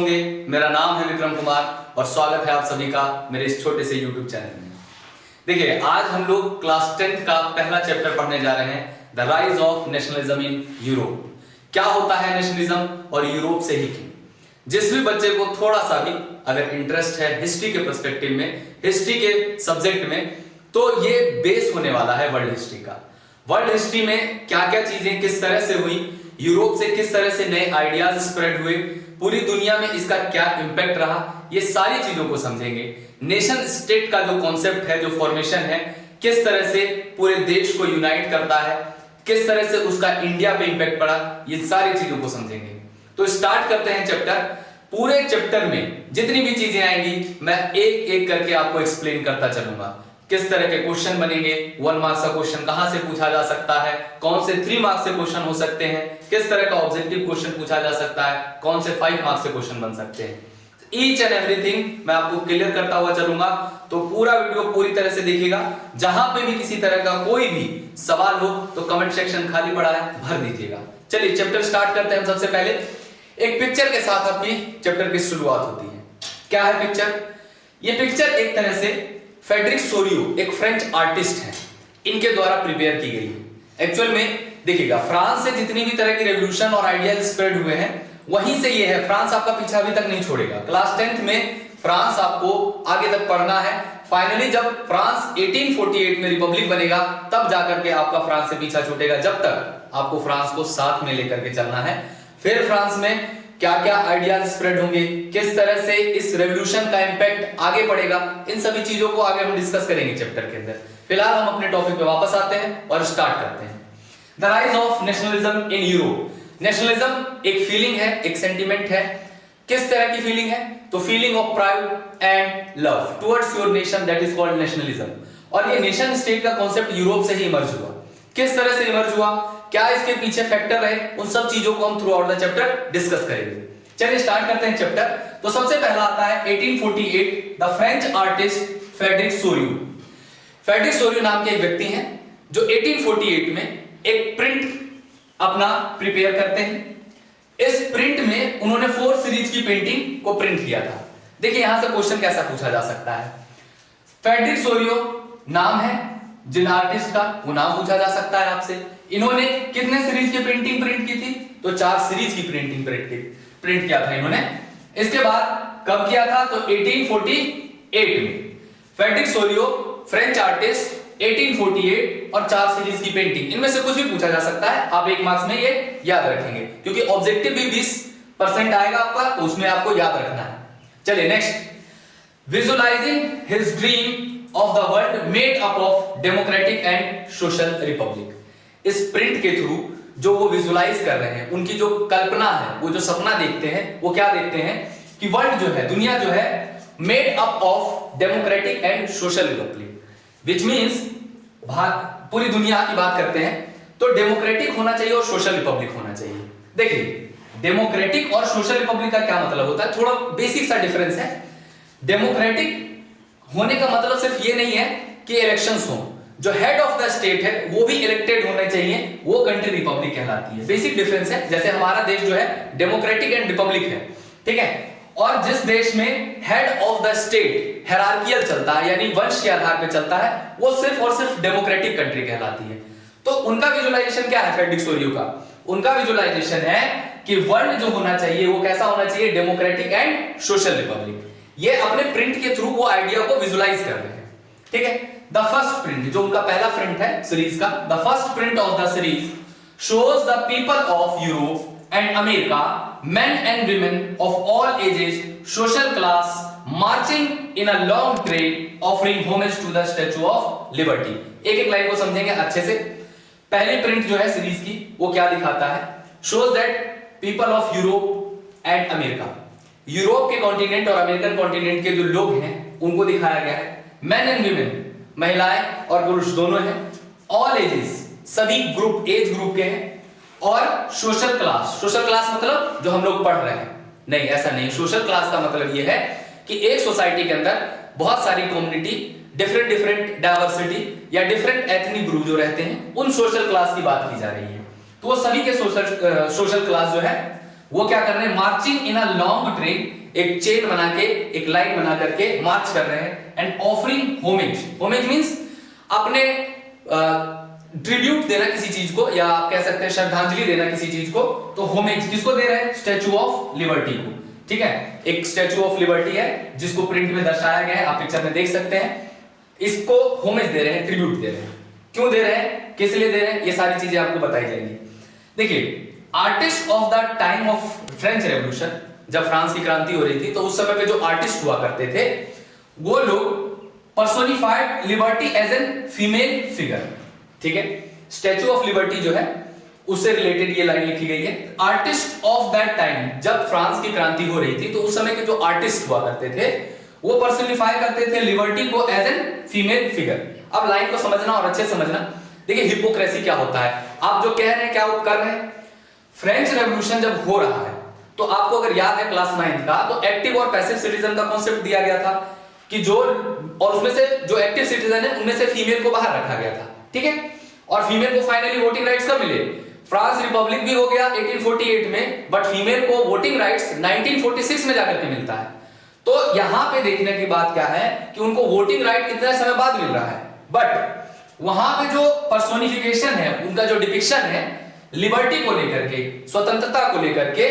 होंगे। मेरा नाम है विक्रम कुमार और स्वागत है आप सभी का मेरे इस छोटे से YouTube चैनल में। देखिए, आज हम लोग क्लास 10th का पहला चैप्टर पढ़ने जा रहे हैं, the rise of nationalism in Europe. क्या होता है नेशनलिज्म और यूरोप से ही क्यों। जिस भी बच्चे को थोड़ा सा भी अगर इंटरेस्ट है हिस्ट्री के पर्सपेक्टिव में, हिस्ट्री के सब्जेक्ट में, तो ये बेस होने वाला है वर्ल्ड हिस्ट्री का। वर्ल्ड हिस्ट्री में क्या क्या चीजें किस तरह से हुई, यूरोप से किस तरह से नए आइडियाज स्प्रेड हुए, पूरी दुनिया में इसका क्या इंपैक्ट रहा, ये सारी चीजों को समझेंगे। नेशन स्टेट का जो कॉन्सेप्ट है, जो फॉर्मेशन है, किस तरह से पूरे देश को यूनाइट करता है, किस तरह से उसका इंडिया पे इंपैक्ट पड़ा, ये सारी चीजों को समझेंगे। तो स्टार्ट करते हैं चैप्टर। पूरे चैप्टर में जितनी भी चीजें आएंगी मैं एक एक करके आपको एक्सप्लेन करता चलूंगा। किस तरह के क्वेश्चन बनेंगे, 1 मार्क्स का क्वेश्चन कहां से पूछा जा सकता है, कौन से 3 मार्क्स से क्वेश्चन हो सकते हैं, किस तरह का ऑब्जेक्टिव क्वेश्चन पूछा जा सकता है, कौन से 5 मार्क्स से क्वेश्चन बन सकते हैं, ईच एंड एवरीथिंग मैं आपको क्लियर करता हुआ चलूंगा। तो पूरा वीडियो पूरी तरह से देखिएगा। जहां पे भी किसी तरह का कोई भी सवाल हो तो कमेंट सेक्शन खाली पड़ा है, भर दीजिएगा। चलिए चैप्टर स्टार्ट करते हैं। सबसे पहले एक पिक्चर के साथ आपकी चैप्टर की शुरुआत होती है। क्या है पिक्चर? ये पिक्चर एक तरह से फ्रेडरिक सोरियो, एक फ्रेंच आर्टिस्ट हैं, इनके द्वारा प्रिपेयर की गई है। एक्चुअल में देखिएगा, फ्रांस से जितनी भी तरह की रेवोल्यूशन और आइडियाज स्प्रेड हुए हैं वहीं से ये है। फ्रांस आपका पीछा अभी तक नहीं छोड़ेगा। क्लास 10th में फ्रांस आपको आगे तक पढ़ना है। फाइनली जब फ्रांस 1848 में रिपब्लिक बनेगा तब जाकर के आपका फ्रांस से पीछा छूटेगा। जब तक आपको फ्रांस को साथ में लेकर के चलना है। फिर फ्रांस में क्या क्या आइडियाज स्प्रेड होंगे, किस तरह से इस रेवोल्यूशन का इंपैक्ट आगे पड़ेगा, इन सभी चीजों को आगे हम डिस्कस करेंगे चैप्टर के अंदर। फिलहाल हम अपने टॉपिक पे वापस आते हैं और स्टार्ट करते हैं। The rise of nationalism in Europe. Nationalism एक फीलिंग है, एक सेंटिमेंट है। किस तरह की फीलिंग है? तो feeling of pride and love towards your nation, that is called nationalism. और ये नेशन स्टेट का कॉन्सेप्ट यूरोप से ही इमर्ज हुआ। किस तरह से इमर्ज हुआ, क्या इसके पीछे फैक्टर रहे, उन सब चीजों को हम through out the chapter discuss करेंगे। चलिए स्टार्ट करते हैं चैप्टर। तो सबसे पहला आता है 1848, the French artist Frederick Sorio. Frederick Sorio नाम के एक व्यक्ति हैं जो 1848 में एक प्रिंट अपना प्रिपेयर करते हैं। इस प्रिंट में उन्होंने 4 सीरीज की पेंटिंग को प्रिंट किया था। देखिए यहां से क्वेश्चन कैसा पूछा जा सकता है। फ्रेडरिक सोरियो नाम है जिन आर्टिस्ट का, वो नाम पूछा जा सकता है आपसे। इन्होंने कितने सीरीज की पेंटिंग प्रिंट की थी? तो 4 सीरीज की पेंटिंग प्रिंट किया था इन्होंने। इसके बाद कब किया था? तो 1848 में। फ्रेडरिक सोरियो फ्रेंच आर्टिस्ट, 1848 और 4 सीरीज की पेंटिंग, इनमें से कुछ भी पूछा जा सकता है। आप 1 मार्क्स में ये याद रखेंगे क्योंकि ऑब्जेक्टिव भी 20% आएगा आपका, तो उसमें आपको याद रखना है। चलिए next. Visualising his dream of the world made up of democratic and social Republic. इस प्रिंट के थ्रू जो वो विजुअलाइज कर रहे हैं, उनकी जो कल्पना है, वो जो सपना देखते हैं, वो क्या देखते हैं कि वर्ल्ड जो है, दुनिया जो है, made up of democratic and social Republic, which means पूरी दुनिया की बात करते हैं तो डेमोक्रेटिक होना चाहिए और सोशल रिपब्लिक होना चाहिए। देखिए डेमोक्रेटिक और सोशल रिपब्लिक का क्या मतलब होता है, थोड़ा बेसिक सा डिफरेंस है। डेमोक्रेटिक होने का मतलब सिर्फ ये नहीं है कि इलेक्शंस हो, जो हेड ऑफ द स्टेट है वो भी इलेक्टेड होने चाहिए, वो कंट्री रिपब्लिक कहलाती है। बेसिक डिफरेंस है। जैसे हमारा देश जो है डेमोक्रेटिक एंड रिपब्लिक है, ठीक है, और जिस देश में head of the state hierarchical चलता है, यानी वंश के आधार पर चलता है, वो सिर्फ और सिर्फ डेमोक्रेटिक कंट्री कहलाती है। तो उनका विजुअलाइजेशन क्या है फ्रेडरिक सोरियो का? उनका विजुअलाइजेशन है कि वर्ल्ड जो होना चाहिए वो कैसा होना चाहिए? Democratic and social Republic. ये अपने प्रिंट के थ्रू वो आइडिया को विजुअलाइज कर रहे हैं, ठीक है। द फर्स्ट प्रिंट, जो उनका पहला प्रिंट है सीरीज का, the first print of the series shows the people of Europe and America, men and women of all ages, social class, marching in a long train, offering homage to the Statue of Liberty. एक line को समझेंगे अच्छे से। पहली print जो है series की, वो क्या दिखाता है? Shows that people of Europe and America, Europe के कॉन्टिनेंट और अमेरिकन कॉन्टिनेंट के जो लोग हैं उनको दिखाया गया है। Men and women, महिलाएं और पुरुष दोनों हैं। All ages, सभी ग्रुप, एज ग्रुप के हैं। और सोशल क्लास, सोशल क्लास मतलब जो हम लोग पढ़ रहे हैं, नहीं ऐसा नहीं। सोशल क्लास का मतलब यह है कि एक सोसाइटी के अंदर बहुत सारी कम्युनिटी, डिफरेंट डाइवर्सिटी या डिफरेंट एथनिक ग्रुप जो रहते हैं, उन सोशल क्लास की बात की जा रही है। तो वो सभी के सोशल क्लास जो है वो क्या कर रहे हैं, marching in a long train, एक चेन बना के, एक लाइन बना करके मार्च कर रहे हैं, and offering homage. Homage means अपने ट्रिब्यूट देना किसी चीज को, या आप कह सकते हैं श्रद्धांजलि देना किसी चीज को। तो होमेज किसको दे रहे हैं, स्टैचू ऑफ लिबर्टी को। ठीक है, एक स्टैचू ऑफ लिबर्टी है जिसको प्रिंट में दर्शाया गया है, आप पिक्चर में देख सकते हैं। इसको होमेज दे रहे हैं, ट्रिब्यूट दे रहे हैं। क्यों दे रहे हैं, किस लिए दे रहे हैं, ये सारी चीजें आपको बताई जाएंगी। देखिए, artist of the time of French revolution, जब फ्रांस की क्रांति हो रही थी, तो उस समय पे जो आर्टिस्ट हुआ करते थे, वो लोग personified liberty as an female figure. ठीक है, स्टैचू ऑफ लिबर्टी जो है उससे रिलेटेड ये लाइन लिखी गई है, आर्टिस्ट ऑफ दैट टाइम। जब फ्रांस की क्रांति हो रही थी, तो उस समय के जो आर्टिस्ट हुआ करते थे, वो पर्सोनिफाई करते थे लिबर्टी को एज एन फीमेल फिगर। अब लाइन को समझना और अच्छे समझना। देखिए, हिपोक्रेसी क्या होता है, आप जो कह रहे हैं क्या कर रहे हैं। फ्रेंच रेवोल्यूशन जब हो रहा है, तो आपको अगर याद है क्लास 9 का, तो एक्टिव और पैसिव सिटीजन का कॉन्सेप्ट दिया गया था कि जो, और उसमें से जो एक्टिव सिटीजन है उनमें से फीमेल को बाहर रखा गया था। ठीक है, और फीमेल को फाइनली वोटिंग राइट्स कब मिले, फ्रांस रिपब्लिक भी हो गया 1848 में, बट फीमेल को वोटिंग राइट्स 1946 में जाकर के मिलता है। तो यहां पे देखने की बात क्या है कि उनको वोटिंग राइट कितने समय बाद मिल रहा है, बट वहां पे जो पर्सोनिफिकेशन है, उनका जो डिपिक्शन है लिबर्टी को लेकर के, स्वतंत्रता को लेकर के,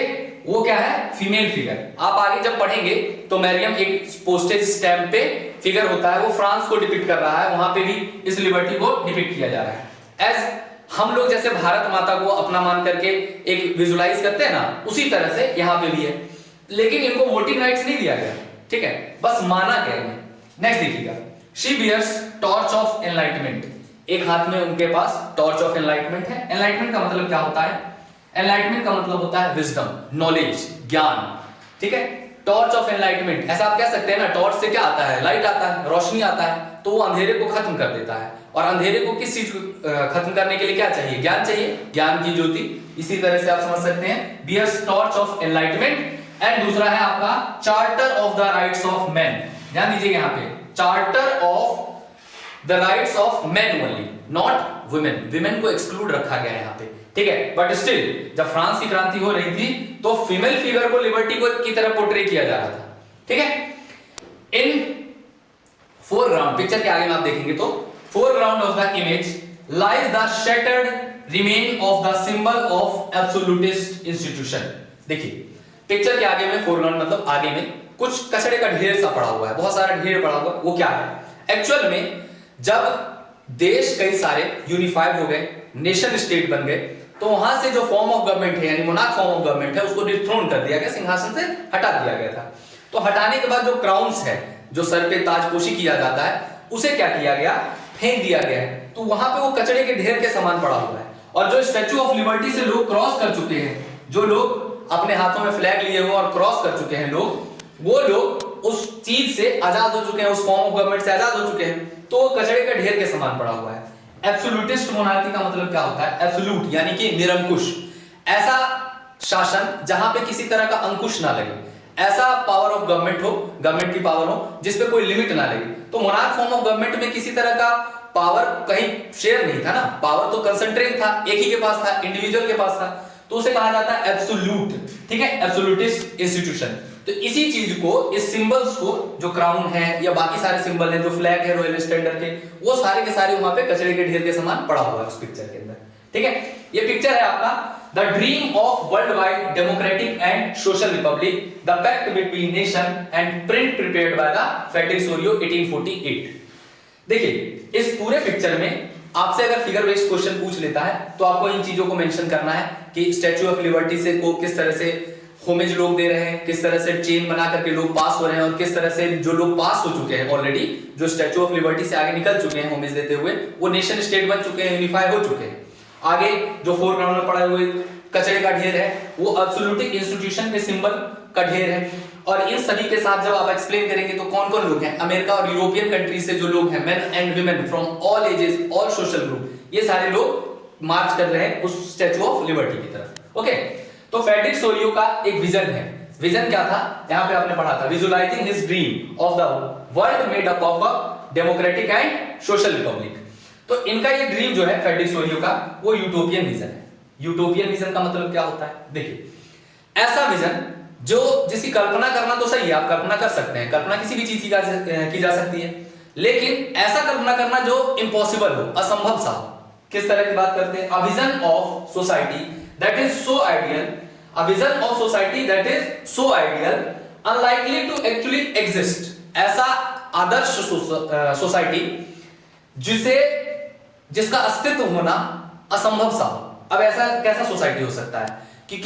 वो क्या है, फीमेल फिगर। आप आगे जब पढ़ेंगे तो मैरियम एक पोस्टेज स्टैम्प पे फिगर होता है, वो फ्रांस को डिपिक्ट कर रहा है, वहां पे भी इस लिबर्टी को डिपिक्ट किया जा रहा है। एज हम लोग जैसे भारत माता को अपना मान करके एक विजुलाइज करते हैं ना, उसी तरह से यहां पे भी है, लेकिन इनको वोटिंग राइट्स नहीं दिया गया। ठीक है, बस माना गया है। नेक्स्ट देखिएगा, she bears torch of enlightenment. एक हाथ में उनके पास टॉर्च ऑफ एनलाइटमेंट है। एनलाइटमेंट का मतलब क्या होता है, एनलाइटमेंट का मतलब होता है विजडम, नॉलेज, ज्ञान। ठीक है, टॉर्च ऑफ एनलाइटमेंट, ऐसा आप कह सकते हैं ना, टॉर्च से क्या आता है, लाइट आता है, रोशनी आता है, तो वो अंधेरे को खत्म कर देता है। और अंधेरे को किस चीज को खत्म करने के लिए क्या चाहिए, ज्ञान चाहिए, ज्ञान की ज्योति। इसी तरह से आप समझ सकते हैं, bears torch of enlightenment. And दूसरा है आपका charter of the rights of man. ध्यान दीजिएगा यहाँ पे, charter of the rights of man only, not women. Women को एक्सक्लूड रखा गया है यहाँ पे। ठीक है, बट स्टिल जब फ्रांस की क्रांति हो रही थी, तो फीमेल फिगर को लिबर्टी को की तरह पोर्ट्रे किया जा रहा था। ठीक है, इन फोरग्राउंड, पिक्चर के आगे में आप देखेंगे तो foreground of the image lies the shattered remain of the symbol of absolutist institution. देखिए, पिक्चर के आगे में, फोरग्राउंड मतलब आगे में कुछ कचड़े का ढेर सा पड़ा हुआ है, बहुत सारा ढेर पड़ा हुआ है। वो क्या है, एक्चुअल में जब देश कई सारे यूनिफाइड हो गए, नेशन स्टेट बन गए, तो वहां से जो फॉर्म ऑफ गवर्नमेंट है, यानी मोनार्क फॉर्म ऑफ गवर्नमेंट है, उसको डिथ्रोन कर दिया गया, सिंहासन से हटा दिया गया था। तो हटाने के बाद जो क्राउन्स है, जो सर पे ताजपोशी किया जाता है, उसे क्या किया गया, फेंक दिया गया है। तो वहां पे वो कचड़े के ढेर के समान पड़ा हुआ है। और जो स्टैचू ऑफ लिबर्टी से लोग क्रॉस कर चुके हैं, जो लोग अपने हाथों में फ्लैग लिए हुए और क्रॉस कर चुके हैं लोग, वो लोग उस चीज से आजाद हो चुके हैं, उस फॉर्म ऑफ गवर्नमेंट से आजाद हो चुके हैं। तो वो कचड़े का ढेर के समान पड़ा हुआ है। एब्सोल्यूटिस्ट मोनार्की का मतलब क्या होता है, एब्सोल्यूट यानी कि निरंकुश, ऐसा शासन जहां पे किसी तरह का अंकुश ना लगे, ऐसा पावर ऑफ गवर्नमेंट हो, गवर्नमेंट की पावर हो जिसपे कोई लिमिट ना लगे। तो मोनार्क फॉर्म ऑफ गवर्नमेंट में किसी तरह का पावर कहीं शेयर नहीं था ना, पावर तो कंसंट्रेट था, एक ही के पास था, इंडिविजुअल के पास था, तो उसे कहा जाता है एब्सोल्यूट। ठीक है, एब्सोल्यूटिस्ट इंस्टीट्यूशन। तो इसी चीज को, इस सिंबल्स को, जो क्राउन है या बाकी सारे सिंबल हैं, जो फ्लैग है रॉयल स्टैंडर्ड के, वो सारे के सारे वहां पे कचरे के ढेर के समान पड़ा हुआ है उस पिक्चर के अंदर। ठीक है, ये पिक्चर है आपका the dream of world wide democratic and social republic, the pact between nation and print prepared by the Frederic Sorrieu 1848। देखिए, इस पूरे पिक्चर में आपसे अगर फिगर बेस्ड क्वेश्चन पूछ लेता है, तो आपको इन चीजों को मेंशन करना है कि स्टैच्यू ऑफ लिबर्टी से को किस तरह से होमेज लोग दे रहे हैं, किस तरह से चेन बना करके लोग पास हो रहे हैं, और किस तरह से जो लोग पास हो चुके हैं ऑलरेडी, जो स्टैच्यू ऑफ लिबर्टी से आगे निकल चुके हैं होमेज देते हुए, वो नेशन स्टेट बन चुके हैं, यूनिफाई हो चुके हैं। आगे जो फोरग्राउंड में पड़े हुए कचरे का ढेर है, वो एब्सोल्यूटिक इंस्टीट्यूशन के सिंबल का ढेर है। और इन सभी के साथ जब आप एक्सप्लेन करेंगे तो कौन कौन लोग हैं, अमेरिका और यूरोपियन कंट्रीज से जो लोग हैं, main and women from all ages, all social group, ये सारे लोग मार्च कर रहे हैं उस स्टैच्यू ऑफ लिबर्टी की तरफ। ओके, तो फ्रेडरिक सोरियो का एक विजन है। विजन क्या था, यहां पे आपने पढ़ा था, visualising his dream of the world made up of a democratic and social Republic. तो इनका ये ड्रीम जो है फ्रेडरिक सोरियो का, वो यूटोपियन विजन है। यूटोपियन विजन का मतलब क्या होता है, देखिए, ऐसा विजन जो जिसकी कल्पना करना तो सही है, आप कल्पना कर सकते हैं, कल्पना किसी भी चीज की जा सकती है, लेकिन ऐसा कल्पना करना जो इम्पॉसिबल हो, असंभव सा हो। किस तरह की बात करते हैं? A vision of society that is so ideal, a vision of society that is so ideal unlikely to actually exist. ऐसा आदर्श सोसाइटी जिसका अस्तित्व होना असंभव सा हो। अब ऐसा कैसा सोसाइटी हो सकता है कि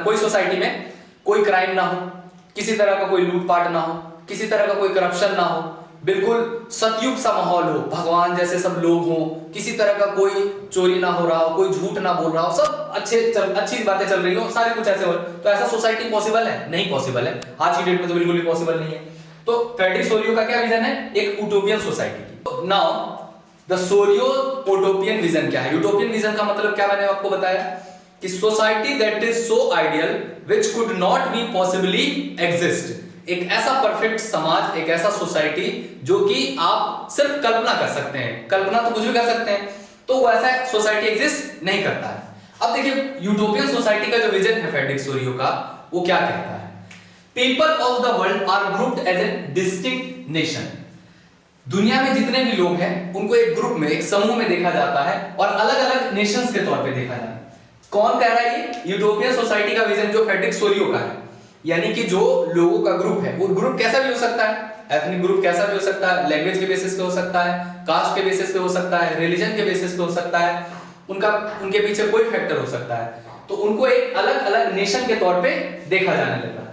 कोई सोसाइटी में कोई क्राइम ना हो, किसी तरह का कोई लूटपाट ना हो, किसी तरह का कोई करप्शन ना हो, बिल्कुल सतयुग सा माहौल हो, भगवान जैसे सब लोग हों, किसी तरह का कोई चोरी ना हो रहा हो, कोई झूठ ना बोल रहा हो, सब अच्छी बातें चल रही हो, सारे कुछ ऐसे हो। तो ऐसा सोसाइटी पॉसिबल है? नहीं पॉसिबल है, आज की डेट में तो बिल्कुल भी पॉसिबल नहीं है। तो फ्रेडरिक सोरियो का क्या विजन है? एक यूटोपियन सोसाइटी की। Now the Sorio utopian vision क्या है? यूटोपियन विजन का मतलब क्या मैंने आपको बताया कि society that is so ideal which could not be possibly exist. एक ऐसा परफेक्ट समाज, एक ऐसा सोसाइटी जो कि आप सिर्फ कल्पना कर सकते हैं, कल्पना तो कुछ भी कर सकते हैं, तो वो ऐसा सोसाइटी एग्जिस्ट नहीं करता है। अब देखिए यूटोपियन सोसाइटी का जो विजन है फ्रेडरिक सोरियो का, वो क्या कहता है? People of the world are grouped as a distinct nation. दुनिया में जितने भी लोग हैं उनको एक ग्रुप में, एक समूह में देखा जाता है और अलग अलग नेशंस के तौर पे देखा जाता है। कौन कह रहा है ये? यूटोपियन सोसाइटी का विजन जो फ्रेडरिक सोरियो का है, यानी कि जो लोगों का ग्रुप है, वो ग्रुप कैसा भी हो सकता है, एथनिक ग्रुप कैसा भी हो सकता है, लैंग्वेज के बेसिस पे हो सकता है, कास्ट के बेसिस पे हो सकता है, रिलीजन के बेसिस पे हो सकता है, उनके पीछे कोई फैक्टर हो सकता है, तो उनको एक अलग अलग नेशन के तौर पे देखा जाने लगा।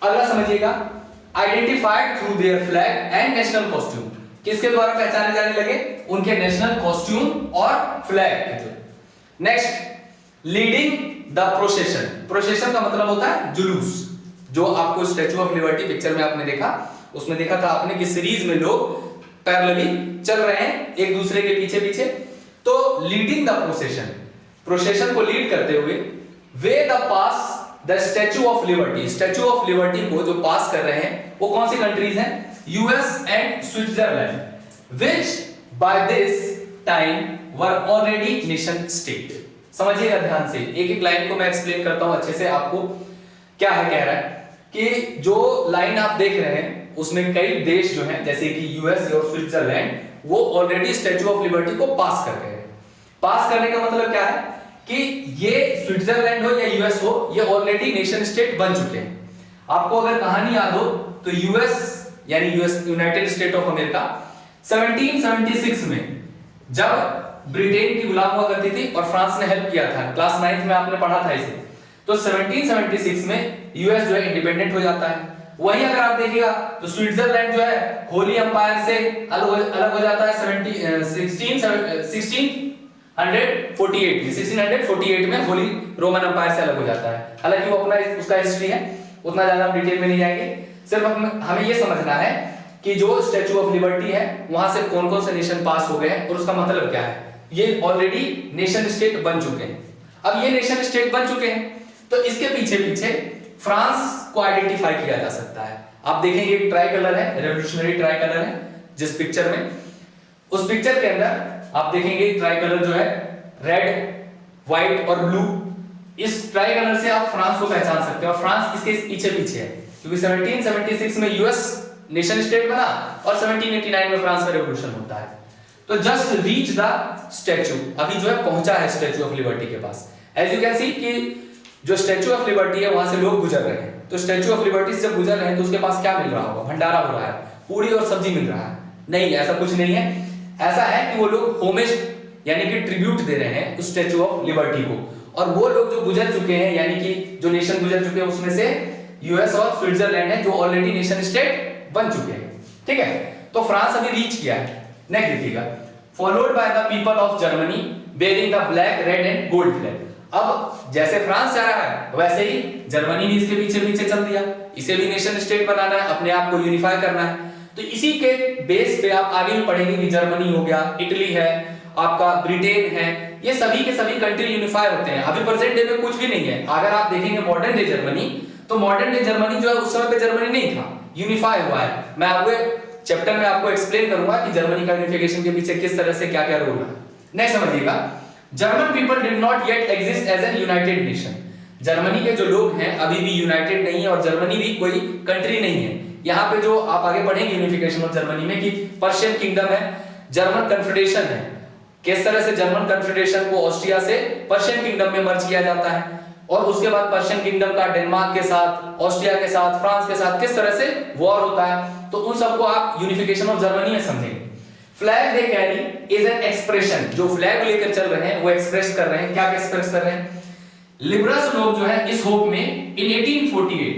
अगला समझिएगा, identified through their flag and national costume. किसके द्वारा पहचाने जाने लगे? उनके नेशनल कॉस्ट्यूम और फ्लैग के द्वारा। Next, leading the procession. Procession का मतलब होता है जुलूस, जो आपको स्टैच्यू ऑफ लिबर्टी पिक्चर में आपने देखा, उसमें देखा था आपने कि सीरीज में लोग पैरेलली चल रहे हैं एक दूसरे के पीछे पीछे। तो लीडिंग द प्रोसेशन, प्रोसेशन को लीड करते हुए, way the pass the statue of liberty. Statue of liberty को जो पास कर रहे हैं वो कौन सी कंट्रीज हैं? US and Switzerland, which by this time were already nation state। समझिएगा ध्यान से, एक एक लाइन को मैं एक्सप्लेन करता हूं अच्छे से आपको। क्या है कह रहा है कि जो लाइन आप देख रहे हैं उसमें कई देश जो हैं जैसे कि यूएस और स्विट्जरलैंड, वो ऑलरेडी स्टैच्यू ऑफ लिबर्टी को पास कर गए हैं। पास करने का मतलब क्या है कि ये स्विट्जरलैंड हो या यूएस हो, ये ऑलरेडी नेशन स्टेट बन चुके हैं। आपको अगर कहानी याद हो तो यूएस यानी यूनाइटेड स्टेट ऑफ अमेरिका 1776 में जब ब्रिटेन की गुलाम हुआ करती थी और फ्रांस ने हेल्प किया था, क्लास 9th में आपने पढ़ा था इसे, तो 1776 में यूएस जो है इंडिपेंडेंट हो जाता है। वहीं अगर आप देखिएगा तो स्विट्जरलैंड जो है होली एम्पायर से अलग हो जाता है 1648 में होली रोमन एम्पायर से अलग हो जाता है। हालांकि वो अपना उसका हिस्ट्री है, उतना ज्यादा हम डिटेल में नहीं जाएंगे, सिर्फ हमें ये समझना है कि जो स्टैच्यू ऑफ लिबर्टी है वहां से कौन कौन से नेशन पास हो गए हैं और उसका मतलब क्या है। ये ऑलरेडी नेशन स्टेट बन चुके हैं। अब ये नेशन स्टेट बन चुके हैं तो इसके पीछे पीछे फ्रांस को आइडेंटिफाई किया जा सकता है। आप देखेंगे एक ट्राई कलर है, रेवोल्यूशनरी ट्राई कलर है जिस पिक्चर में, उस पिक्चर के अंदर आप देखेंगे ट्राई कलर जो है रेड, व्हाइट और ब्लू। इस ट्राई कलर से आप फ्रांस को पहचान सकते हो और फ्रांस इसके पीछे पीछे है क्योंकि 1776 में यूएस नेशन स्टेट बना और 1789 में फ्रांस में रेवोल्यूशन होता है। तो जस्ट रीच द स्टैच्यू, अभी जो है पहुंचा है स्टैच्यू ऑफ लिबर्टी के पास। एज यू कैन सी कि जो स्टैच्यू ऑफ लिबर्टी है वहां से लोग गुजर रहे हैं, तो स्टैच्यू ऑफ लिबर्टी से जब गुजर रहे हैं तो उसके पास क्या मिल रहा होगा? भंडारा हो रहा है, पूरी और सब्जी मिल रहा है? नहीं, ऐसा कुछ नहीं है। ऐसा है कि वो लोग होमेज यानी कि ट्रिब्यूट दे रहे हैं उस स्टैच्यू ऑफ लिबर्टी को, और वो लोग जो गुजर चुके हैं यानी कि जो नेशन गुजर चुके हैं उसमें से यूएस और स्विट्जरलैंड है जो ऑलरेडी नेशन स्टेट बन चुके हैं। ठीक है, तो फ्रांस अभी रीच किया है। नेक्स्ट देखिएगा, followed by the people of Germany bearing the black, red and gold flag. अब जैसे फ्रांस जा रहा है वैसे ही जर्मनी भी इसके पीछे पीछे चल दिया, इसे भी नेशन स्टेट बनाना है, अपने आप को यूनिफाई करना है। तो इसी के बेस पे आप आगे भी पढ़ेंगे कि जर्मनी हो गया, इटली है, आपका ब्रिटेन है, ये सभी के सभी कंट्री यूनिफाई होते हैं। अभी प्रेजेंट डे में कुछ भी नहीं है। अगर आप देखेंगे मॉडर्न डे जर्मनी, तो मॉडर्न डे जर्मनी जो है उस समय पे जर्मनी नहीं था, यूनिफाई हुआ है। मैं आपको चैप्टर में आपको एक्सप्लेन करूंगा कि जर्मनी का यूनिफिकेशन के पीछे किस तरह से क्या क्या रोल है। नेक्स्ट समझिएगा, German people did not yet exist as an united nation. Germany के जो लोग हैं अभी भी यूनाइटेड नहीं है और जर्मनी भी कोई कंट्री नहीं है। यहाँ पे जो आप आगे पढ़ेंगे यूनिफिकेशन ऑफ जर्मनी में कि पर्शियन किंगडम है, जर्मन कन्फेडरेशन है, किस तरह से जर्मन कन्फेडरेशन को ऑस्ट्रिया से पर्शियन किंगडम में मर्ज किया जाता है और उसके बाद पर्शियन किंगडम का डेनमार्क के साथ, ऑस्ट्रिया के साथ, फ्रांस के साथ किस तरह से वॉर होता है, तो उन सबको आप यूनिफिकेशन ऑफ जर्मनी में समझेंगे। Flag they carry is an expression, जो फ्लैग लेकर चल रहे हैं वो एक्सप्रेस कर रहे हैं, क्या एक्सप्रेस कर रहे हैं? लिबरल्स लोग जो है इस होप में इन 1848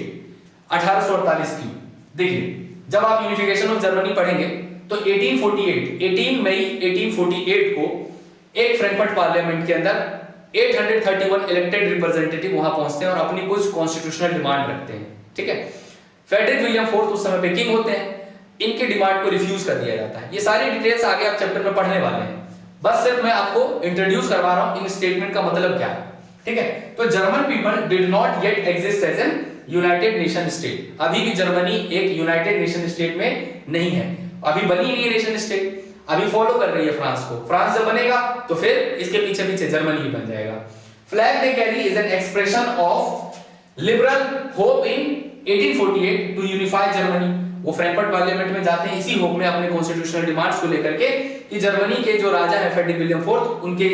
1848 की, देखिए जब आप यूनिफिकेशन ऑफ जर्मनी पढ़ेंगे तो 18 मई 1848 को एक फ्रैंकफर्ट पार्लियामेंट के अंदर 831 इलेक्टेड रिप्रेजेंटेटिव वहां पहुंचते हैं और अपनी कुछ कॉन्स्टिट्यूशनल डिमांड रखते हैं, ठीक है। फ्रेडरिक विलियम फोर्थ उस समय पे किंग होते हैं, इनके डिमांड को रिफ्यूज कर दिया जाता है। ये सारी डिटेल्स आगे आप चैप्टर में पढ़ने वाले हैं, बस सिर्फ मैं आपको इंट्रोड्यूस करवा रहा हूं इन स्टेटमेंट का मतलब क्या है, ठीक है। तो German people did not yet exist as an united nation state, अभी भी जर्मनी एक यूनाइटेड नेशन स्टेट में नहीं है, अभी बनी नहीं है नेशन स्टेट, अभी फॉलो कर रही है फ्रांस को। फ्रांस जब बनेगा तो फिर इसके पीछे पीछे जर्मनी ही बन जाएगा। Flag they carry is an expression of liberal hope in 1848 to unify Germany. वो फ्रैंकफर्ट पार्लियामेंट में जाते हैं इसी होप में अपने कॉन्स्टिट्यूशनल डिमांड्स को लेकर के कि जर्मनी के जो राजा है फ्रेडरिक विलियम फोर्थ, उनके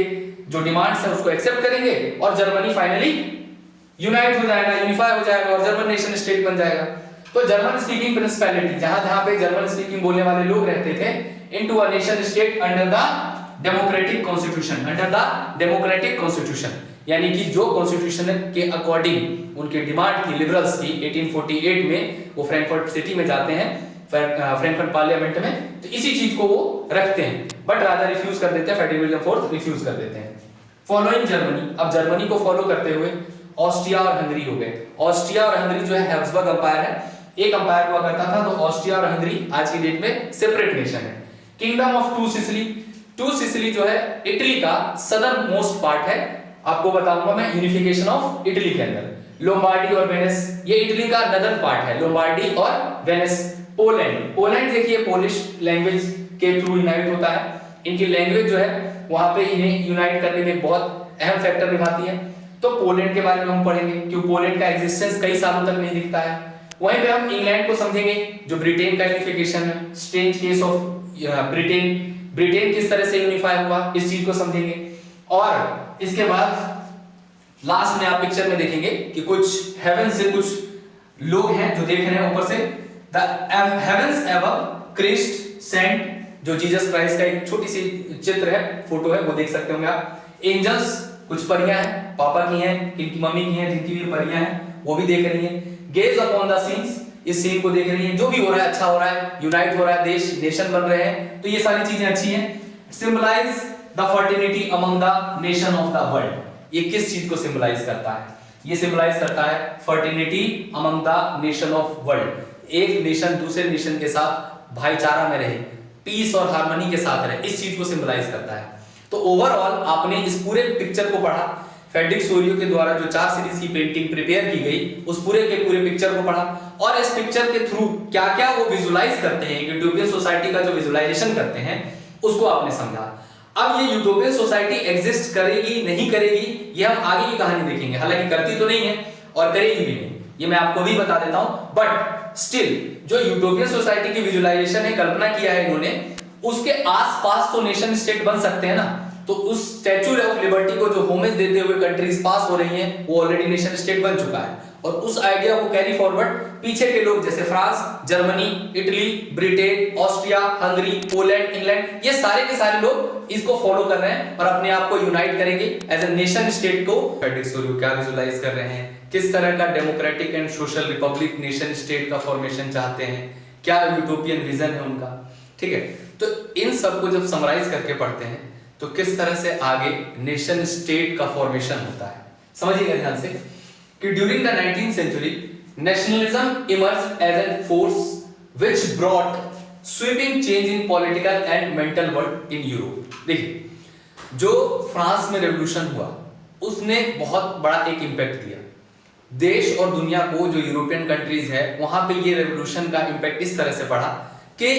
जो डिमांड्स है उसको एक्सेप्ट करेंगे और जर्मनी फाइनली यूनाइट हो जाएगा, यूनिफाई हो जाएगा और जर्मन नेशन स्टेट बन जाएगा। तो जर्मन स्पीकिंग प्रिंसिपैलिटी, जहां पे जर्मन स्पीकिंग बोलने वाले लोग रहते थे, into a nation state under the democratic constitution, under the democratic constitution, यानी कि जो कॉन्स्टिट्यूशन के अकॉर्डिंग उनकी डिमांड थी लिबरल्स की 1848 में, वो फ्रैंकफर्ट सिटी में जाते हैं, फ्रैंकफर्ट पार्लियामेंट में, तो इसी चीज को वो रखते हैं, बट राजा रिफ्यूज कर देते हैं, फ्रेडरिक विलियम फोर्थ रिफ्यूज कर देते हैं। फॉलोइंग जर्मनी, अब जर्मनी को फॉलो करते हुए ऑस्ट्रिया और हंगरी हो गए। ऑस्ट्रिया और हंगरी जो है हैब्सबर्ग एम्पायर है, एक एम्पायर हुआ करता था, तो ऑस्ट्रिया और हंगरी आज की डेट में सेपरेट नेशन है। Kingdom of two Sicily, two Sicily जो है इटली का सदर्न मोस्ट पार्ट है, आपको बताऊंगा मैं यूनिफिकेशन ऑफ इटली के अंदर। लोम्बार्डी और वेनिस, ये इटली का नदर्न पार्ट है, लोम्बार्डी और वेनिस। पोलैंड, पोलैंड देखिए पोलिश लैंग्वेज के थ्रू यूनाइट होता है, इनकी लैंग्वेज जो है वहां पे इन्हें यूनाइट करने में बहुत अहम फैक्टर निभाती है। तो पोलैंड के बारे में हम पढ़ेंगे क्योंकि पोलैंड का एग्जिस्टेंस कई सालों तक नहीं दिखता है। वहीं पे हम इंग्लैंड को समझेंगे, जो ब्रिटेन का यूनिफिकेशन है, strange case of Britain, Britain किस तरह से यूनिफाई हुआ, इस चीज को समझेंगे। और इसके बाद लास्ट में आप पिक्चर में देखेंगे कि कुछ हेवन से कुछ लोग हैं जो देख रहे हैं ऊपर से, the heavens above Christ saint, जो जीसस क्राइस्ट का एक छोटी सी चित्र है, फोटो है, वो देख सकते होंगे आप। एंजल्स, कुछ परियां हैं, पापा की हैं, किनकी मम्मी की हैं, जिनकी भी परियां हैं, वो भी देख रही हैं। गेज अपॉन द सीन्स, इस सीन को देख रही हैं, जो भी हो रहा है अच्छा हो रहा है, यूनाइट हो रहा है, देश नेशन बन रहे हैं, तो ये सारी चीजें अच्छी हैं। Symbolize the fertility among the nation of the world, ये किस चीज को सिंबलाइज करता है? ये सिंबलाइज करता है fertility among the nation of world, एक नेशन दूसरे नेशन के साथ भाईचारा में रहे, पीस और हार्मनी के साथ रहे, इस चीज को सिंबलाइज करता है। तो ओवरऑल आपने इस पूरे पिक्चर को पढ़ा, फ्रेडरिक सोरियो के द्वारा जो 4 सीरीज की पेंटिंग प्रिपेयर की गई, उस पूरे के पूरे पिक्चर को पढ़ा और इस पिक्चर के थ्रू क्या क्या वो विजुलाइज करते हैं, यूटोपियन सोसाइटी का जो विजुलाइजेशन करते हैं, उसको आपने समझा। अब ये यूटोपियन सोसाइटी एग्जिस्ट करेगी नहीं करेगी, ये हम आगे की कहानी देखेंगे, हालांकि करती तो नहीं है और करेगी भी नहीं, ये मैं आपको भी बता देता हूं, बट स्टिल जो यूटोपियन सोसाइटी की विजुलाइजेशन है, कल्पना किया है इन्होंने, उसके आसपास तो नेशन स्टेट बन सकते हैं ना। तो उस स्टैच्यू ऑफ लिबर्टी को जो होमेज देते हुए कंट्रीज पास हो रही हैं, वो ऑलरेडी नेशन स्टेट बन चुका है, और उस आइडिया को कैरी फॉरवर्ड पीछे के लोग जैसे France, Germany, Italy, Britain, Austria, Hungary, Poland, England, ये सारे के सारे लोग इसको फॉलो कर रहे हैं और अपने आप को यूनाइट करेंगे एज ए नेशन स्टेट को। फ्रेडरिक सोरियो क्या विजुलाइज कर रहे हैं, किस तरह का democratic and social Republic nation state का फॉर्मेशन चाहते हैं, क्या यूटोपियन विजन है उनका, ठीक है। तो इन सबको जब समराइज करके पढ़ते हैं तो किस तरह से आगे नेशन स्टेट का फॉर्मेशन होता है, समझिएगा ध्यान से कि during the 19th century nationalism emerged as an force which brought sweeping change in political and mental world in Europe. देखिए, जो फ्रांस में रेवोल्यूशन हुआ उसने बहुत बड़ा एक इंपैक्ट दिया देश और दुनिया को, जो यूरोपियन कंट्रीज है वहां पे ये रेवोल्यूशन का इंपैक्ट इस तरह से पड़ा कि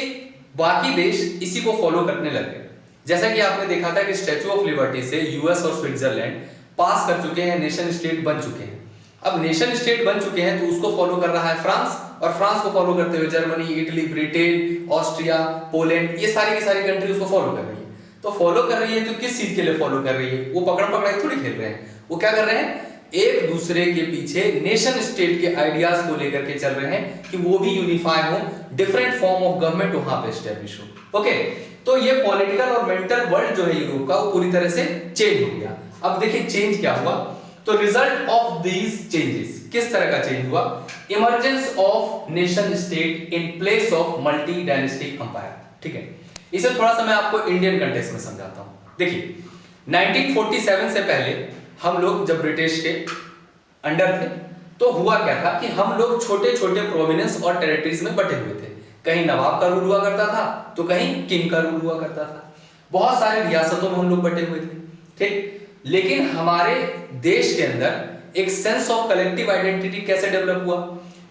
बाकी देश इसी को फॉलो करने लगे। जैसा कि आपने देखा था कि स्टैच्यू ऑफ लिबर्टी से यूएस और स्विट्जरलैंड पास कर चुके हैं, नेशन स्टेट बन चुके हैं। अब नेशन स्टेट बन चुके हैं तो उसको फॉलो कर रहा है फ्रांस, और फ्रांस को फॉलो करते हुए Germany, Italy, Britain, Austria, Poland, ये सारी की सारी कंट्री उसको फॉलो कर रही है। तो फॉलो कर रही है तो किस चीज के लिए फॉलो कर रही है? वो पकड़म पकड़ाई थोड़ी खेल रहे हैं, वो क्या कर रहे हैं, एक दूसरे के पीछे नेशन स्टेट के आइडियाज को लेकर के चल रहे हैं कि वो भी यूनिफाई हो, डिफरेंट फॉर्म ऑफ गवर्नमेंट वहां पे एस्टेब्लिश हो। ओके, तो ये पॉलिटिकल और मेंटल वर्ल्ड जो है यूरोप का, वो पूरी तरह से चेंज हो गया। अब देखिए चेंज क्या हुआ, तो रिजल्ट ऑफ दीज चेंजेस, किस तरह का चेंज हुआ, emergence of nation state in place of multi dynastic empire. ठीक है, इसे थोड़ा सा मैं आपको इंडियन कंटेक्स्ट में समझाता हूं। देखिए 1947 से पहले हम लोग जब ब्रिटिश के अंडर थे तो हुआ क्या था कि हम लोग छोटे छोटे प्रोविंस और टेरिटरीज में बटे हुए थे। कहीं नवाब का रूल हुआ करता था तो कहीं किंग का रूल हुआ करता था, बहुत सारे रियासतों में हम लोग बटे हुए थे। ठीक, लेकिन हमारे देश के अंदर एक सेंस ऑफ कलेक्टिव आइडेंटिटी कैसे डेवलप हुआ,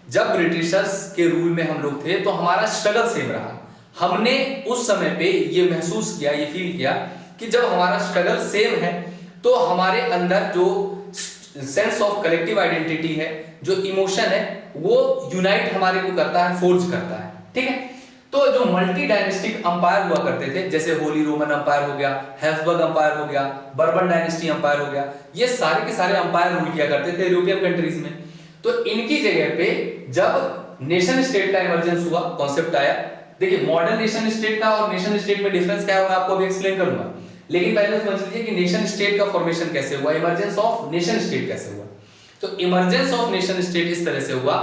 जब ब्रिटिशर्स के रूल में हम लोग थे तो हमारा स्ट्रगल सेम रहा। हमने उस समय पे ये महसूस किया, ये फील किया कि जब हमारा स्ट्रगल सेम है तो हमारे अंदर जो सेंस ऑफ कलेक्टिव आइडेंटिटी है, जो इमोशन है, वो यूनाइट हमारे को करता है, फोर्ज करता है। ठीक है, तो जो मल्टी डायनेस्टिक अंपायर हुआ करते थे, जैसे होली रोमन अंपायर हो गया, हैब्सबर्ग अंपायर हो गया, बर्बन डायनेस्टी अंपायर हो गया, ये सारे के सारे अंपायर रूल किया करते थे यूरोपियन कंट्रीज में। तो इनकी जगह पे जब नेशन स्टेट का इमर्जेंस हुआ, कॉन्सेप्ट आया। देखिए मॉडर्न नेशन स्टेट का और नेशन स्टेट में डिफरेंस क्या है मैं आपको अभी एक्सप्लेन करूंगा, लेकिन पहले समझ लीजिए कि नेशन स्टेट का फॉर्मेशन कैसे हुआ, इमर्जेंस ऑफ नेशन स्टेट कैसे हुआ। तो इमर्जेंस ऑफ नेशन स्टेट इस तरह से हुआ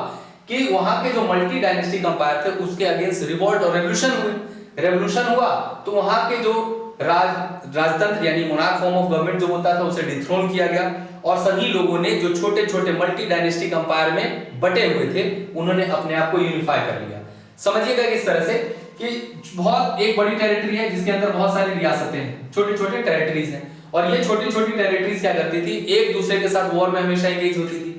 कि वहां के जो मल्टी डायनेस्टिक अंपायर थे उसके अगेंस्ट रिवोल्ट और रेवोल्यूशन हुए। रेवोल्यूशन हुआ तो वहां के जो राजतंत्र यानी मोनार्क फॉर्म ऑफ गवर्नमेंट जो होता था उसे डिथ्रोन किया गया, और सभी लोगों ने जो छोटे छोटे मल्टी डायनेस्टिक अंपायर में बटे हुए थे उन्होंने अपने आप को यूनिफाई कर लिया। समझिएगा किस तरह से कि बहुत एक बड़ी टेरिटरी है जिसके अंदर बहुत सारी रियासतें हैं, छोटे छोटे टेरिटरीज हैं, और ये छोटी छोटी टेरिटरीज क्या करती थी, एक दूसरे के साथ वॉर में हमेशा एंगेज होती थी।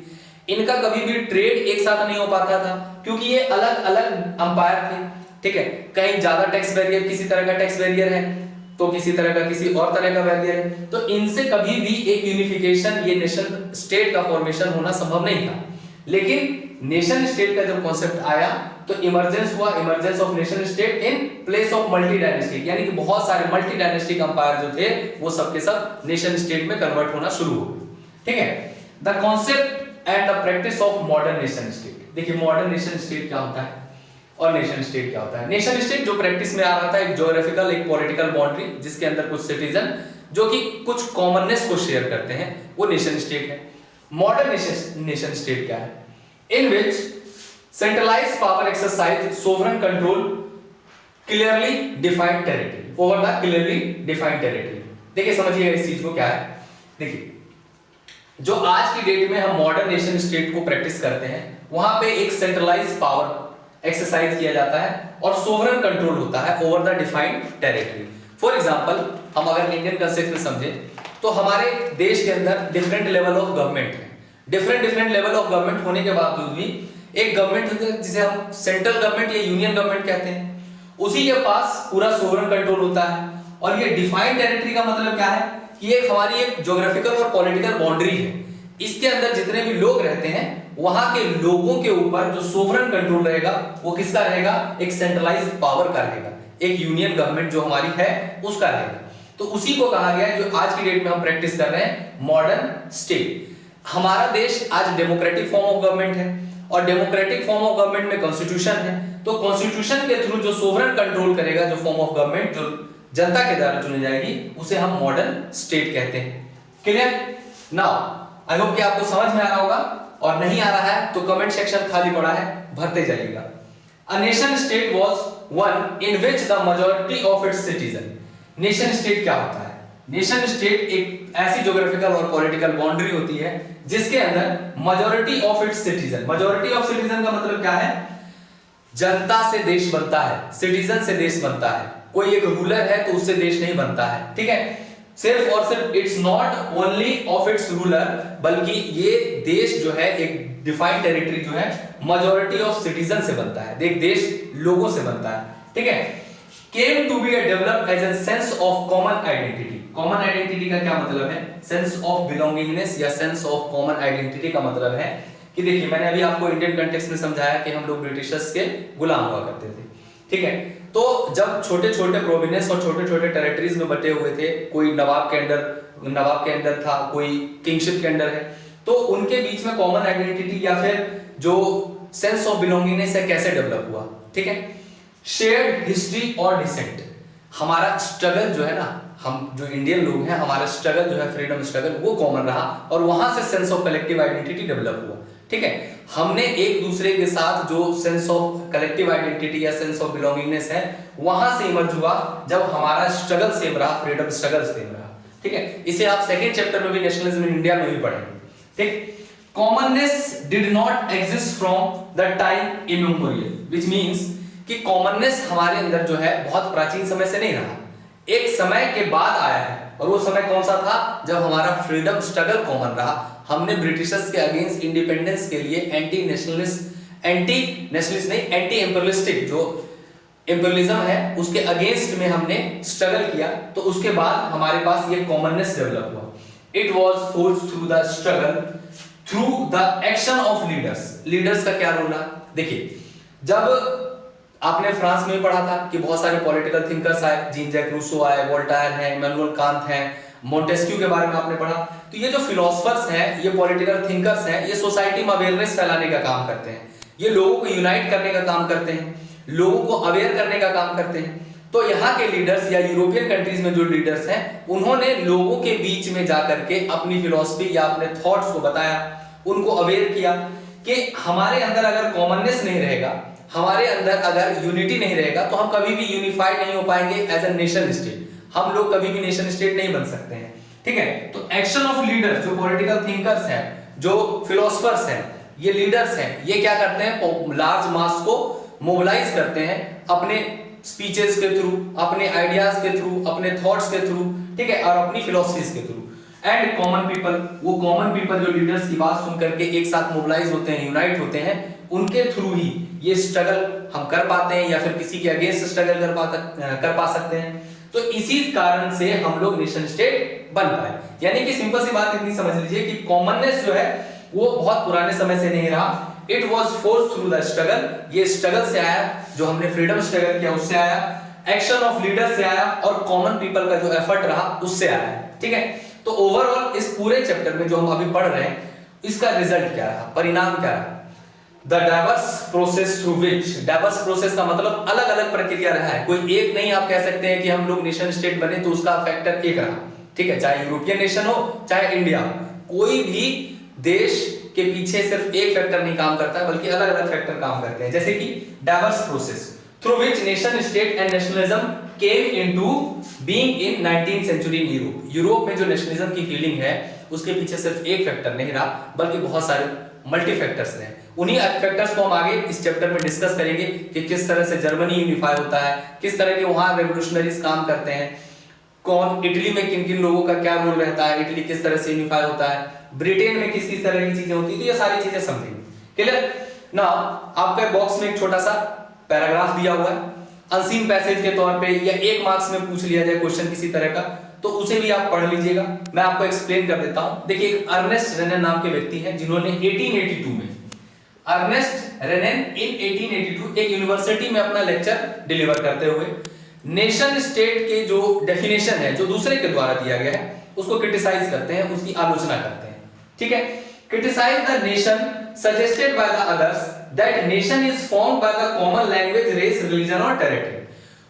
इनका कभी भी ट्रेड एक साथ नहीं हो पाता था क्योंकि ये अलग अलग अंपायर थे। ठीक है, कहीं ज्यादा टैक्स बैरियर, किसी तरह का टैक्स बैरियर है तो किसी तरह का किसी और तरह का बैरियर है, तो इनसे कभी भी एक यूनिफिकेशन, ये नेशन स्टेट का फॉर्मेशन होना संभव नहीं था। लेकिन नेशन स्टेट का जब कॉन्सेप्ट आया तो इमर्जेंस हुआ, emergence of nation state in place of multi dynastic, यानी कि बहुत सारे मल्टी डायनेस्टिक अंपायर जो थे वो सब के सब नेशन स्टेट में कन्वर्ट होना शुरू हो गए। ठीक है, the concept and the practice of modern nation state. देखिए मॉडर्न नेशन स्टेट क्या होता है और नेशन स्टेट क्या होता है। नेशन स्टेट जो प्रैक्टिस में आ रहा था, एक ज्योग्राफिकल, एक पॉलिटिकल बाउंड्री जिसके अंदर कुछ सिटीजन जो कि कुछ कॉमननेस को शेयर करते हैं, वो नेशन स्टेट है। मॉडर्न नेशन स्टेट क्या है, इन विच centralized power exercise sovereign control clearly defined territory over the clearly defined territory। देखिए समझिएगा इस चीज को क्या है। देखिए जो आज की डेट में हम मॉडर्न नेशन स्टेट को प्रैक्टिस करते हैं वहां पे एक सेंट्रलाइज्ड पावर एक्सरसाइज किया जाता है और सोवरेन कंट्रोल होता है over the defined territory. For example हम अगर इंडियन कंसेप्ट में समझें तो हमारे देश के अंदर डिफरेंट लेवल ऑफ गवर्नमेंट है। डिफरेंट लेवल ऑफ गवर्नमेंट होने के बावजूद भी एक गवर्नमेंट होती है जिसे हम सेंट्रल गवर्नमेंट या यूनियन गवर्नमेंट कहते हैं, उसी के पास पूरा सोवरेन कंट्रोल होता है। और ये डिफाइंड टेरिटरी का मतलब क्या है कि ये हमारी एक ज्योग्राफिकल और पॉलिटिकल बाउंड्री है, इसके अंदर जितने भी लोग रहते हैं वहां के लोगों के ऊपर जो सोवरेन कंट्रोल रहेगा वो किसका रहेगा, एक सेंट्रलाइज्ड पावर का रहेगा, एक यूनियन गवर्नमेंट जो हमारी है उसका रहेगा। तो उसी को कहा गया है जो आज की डेट में हम प्रैक्टिस कर रहे हैं, मॉडर्न स्टेट। हमारा देश आज डेमोक्रेटिक फॉर्म ऑफ गवर्नमेंट है और डेमोक्रेटिक फॉर्म ऑफ गवर्नमेंट में कॉन्स्टिट्यूशन है, तो कॉन्स्टिट्यूशन के थ्रू जो सोवरेन कंट्रोल करेगा, जो फॉर्म ऑफ गवर्नमेंट जो जनता के द्वारा चुनी जाएगी, उसे हम मॉडर्न स्टेट कहते हैं। क्लियर? नाउ आई होप कि आपको समझ में आ रहा होगा, और नहीं आ रहा है तो कमेंट सेक्शन खाली पड़ा है, भरते जाइएगा। A nation state was one in which the majority of its citizen. Nation state क्या होता है? नेशन स्टेट एक ऐसी ज्योग्राफिकल और पॉलिटिकल बाउंड्री होती है जिसके अंदर majority of its citizen, majority of citizen का मतलब क्या है, जनता से देश बनता है, सिटीजन से देश बनता है। कोई एक रूलर है तो उससे देश नहीं बनता है। ठीक है, सिर्फ और सिर्फ it's not only of its ruler, बल्कि ये देश जो है एक डिफाइंड टेरिटरी जो है मेजॉरिटी ऑफ सिटीजन से बनता है, एक देश लोगों से बनता है। ठीक है, came to be a developed as a sense of common identity। Common identity का क्या मतलब है? सेंस ऑफ बिलोंगिंगनेस या सेंस ऑफ कॉमन आइडेंटिटी का मतलब है कि देखिए, मैंने अभी आपको इंडियन कंटेक्स्ट में समझाया कि हम लोग ब्रिटिशर्स के गुलाम हुआ करते थे, ठीक है। तो जब छोटे छोटे प्रोविंस और छोटे छोटे टेरिटरीज में बटे हुए थे, कोई नवाब के अंडर था, कोई किंगशिप के अंडर है, तो उनके बीच में कॉमन आइडेंटिटी या फिर जो सेंस ऑफ बिलोंगिंगनेस है कैसे डेवलप हुआ, ठीक है। शेयर्ड हिस्ट्री और डिसेंट, हमारा स्ट्रगल जो है ना, हम जो इंडियन लोग हैं, हमारा स्ट्रगल जो है, फ्रीडम स्ट्रगल, वो कॉमन रहा और वहां से sense of collective identity develop हुआ, ठीक है। हमने एक दूसरे के साथ जो सेंस ऑफ कलेक्टिव आइडेंटिटी या सेंस ऑफ बिलोंगिंगनेस है, वहां से इमर्ज हुआ जब हमारा स्ट्रगल सेम रहा, फ्रीडम स्ट्रगल सेम रहा, ठीक है। इसे आप सेकंड चैप्टर में भी, नेशनलिज्म इन इंडिया में भी पढ़ेंगे, ठीक। Commonness did not exist from the time immemorial, which means कि कॉमननेस हमारे अंदर जो है बहुत प्राचीन समय से नहीं रहा, एक समय के बाद आया है। और वो समय कौन सा था? जब हमारा फ्रीडम स्ट्रगल कॉमन रहा, हमने ब्रिटिशर्स के अगेंस्ट इंडिपेंडेंस के लिए एंटी नेशनलिस्ट नहीं, एंटी एम्परलिस्टिक जो एम्परलिज्म है उसके अगेंस्ट में हमने स्ट्रगल किया, तो उसके बाद हमारे पास ये कॉमननेस डेवलप हुआ। It was forced through the struggle, through the action of leaders का क्या रोल रहा? देखिए, जब आपने फ्रांस में पढ़ा था कि बहुत सारे पॉलिटिकल थिंकर्स आए, जीन जैक रूसो आए, वोल्टायर हैं, इमैनुअल कांत हैं, मोंटेस्क्यू के बारे में आपने पढ़ा। तो ये जो फिलोसफर्स हैं, ये पॉलिटिकल थिंकर्स हैं, ये सोसाइटी में अवेयरनेस फैलाने का काम करते हैं, ये लोगों को यूनाइट करने का काम करते हैं, लोगों को अवेयर करने का काम करते हैं। तो यहाँ के लीडर्स या यूरोपियन कंट्रीज में जो लीडर्स हैं, उन्होंने लोगों के बीच में जाकर के अपनी फिलॉसफी या अपने थॉट्स को बताया, उनको अवेयर किया कि हमारे अंदर अगर कॉमननेस नहीं रहेगा, हमारे अंदर अगर यूनिटी नहीं रहेगा, तो हम कभी भी यूनिफाइड नहीं हो पाएंगे एज अ नेशन स्टेट। हम लोग कभी भी नेशन स्टेट नहीं बन सकते हैं, ठीक है। तो एक्शन ऑफ लीडर्स, जो पॉलिटिकल थिंकर्स हैं, जो फिलोसफर्स हैं, ये लीडर्स हैं, ये क्या करते हैं? लार्ज मास को मोबिलाइज करते हैं अपने स्पीचेस के थ्रू, अपने आइडियाज के थ्रू, अपने थॉट्स के थ्रू, ठीक है, और अपनी फिलोसफीज के थ्रू। एंड कॉमन पीपल, वो कॉमन पीपल जो लीडर्स की बात सुन करके एक साथ मोबिलाइज होते हैं, यूनाइट होते हैं, उनके थ्रू ही ये स्ट्रगल हम कर पाते हैं या फिर किसी के अगेंस्ट स्ट्रगल कर पा सकते हैं। तो इसी कारण से हम लोग नेशन स्टेट बन पाए। यानी कि सिंपल सी बात इतनी समझ लीजिए कि कॉमननेस जो है वो बहुत पुराने समय से नहीं रहा, it was forced through the struggle, ये स्ट्रगल से आया, जो हमने फ्रीडम स्ट्रगल किया उससे आया, एक्शन ऑफ लीडर से आया, और कॉमन पीपल का जो एफर्ट रहा उससे आया, ठीक है। तो ओवरऑल इस पूरे चैप्टर में जो हम अभी पढ़ रहे हैं, इसका रिजल्ट क्या रहा, परिणाम क्या रहा? The diverse process through which, diverse process का मतलब अलग अलग प्रक्रिया रहा है, कोई एक नहीं आप कह सकते हैं कि हम लोग नेशन स्टेट बने तो उसका फैक्टर एक रहा, ठीक है। चाहे यूरोपियन नेशन हो, चाहे इंडिया हो, कोई भी देश के पीछे सिर्फ एक फैक्टर नहीं काम करता है, बल्कि अलग अलग फैक्टर काम करते हैं। जैसे कि diverse process through which nation state and nationalism came into being in 19th century in Europe. Europe में जो नेशनलिज्म की फीलिंग है, उसके पीछे सिर्फ एक फैक्टर नहीं रहा, बल्कि बहुत सारे मल्टी फैक्टर्स हैं। उन्हीं फैक्टर्स को हम आगे इस चैप्टर में डिस्कस करेंगे कि किस तरह से जर्मनी यूनिफाई होता है, किस तरह के वहां रेवोल्यूशनरीज काम करते हैं, कौन इटली में किन किन लोगों का क्या रोल रहता है, इटली किस तरह से यूनिफाई होता है, ब्रिटेन में किस किस तरह की चीजें होती है। तो ये सारी चीजें समझेंगे, क्लियर ना। आपके बॉक्स में एक छोटा सा पैराग्राफ दिया हुआ है, अनसीन पैसेज के तौर पे, या 1 मार्क्स में पूछ लिया जाए क्वेश्चन किसी तरह का, तो उसे भी आप पढ़ लीजिएगा। मैं आपको एक्सप्लेन कर देता हूं। देखिए, एक अर्नेस्ट रेनन नाम के व्यक्ति हैं, जिन्होंने 1882 में, अर्नेस्ट रेनन इन 1882 एक यूनिवर्सिटी में अपना लेक्चर डिलीवर करते हुए नेशन स्टेट के जो डेफिनेशन है, जो दूसरे के द्वारा दिया गया है, उसको क्रिटिसाइज करते हैं, उसकी आलोचना करते हैं, ठीक है। Criticize the nation suggested by the others that nation is formed by the common language, race, religion और टेरिटरी।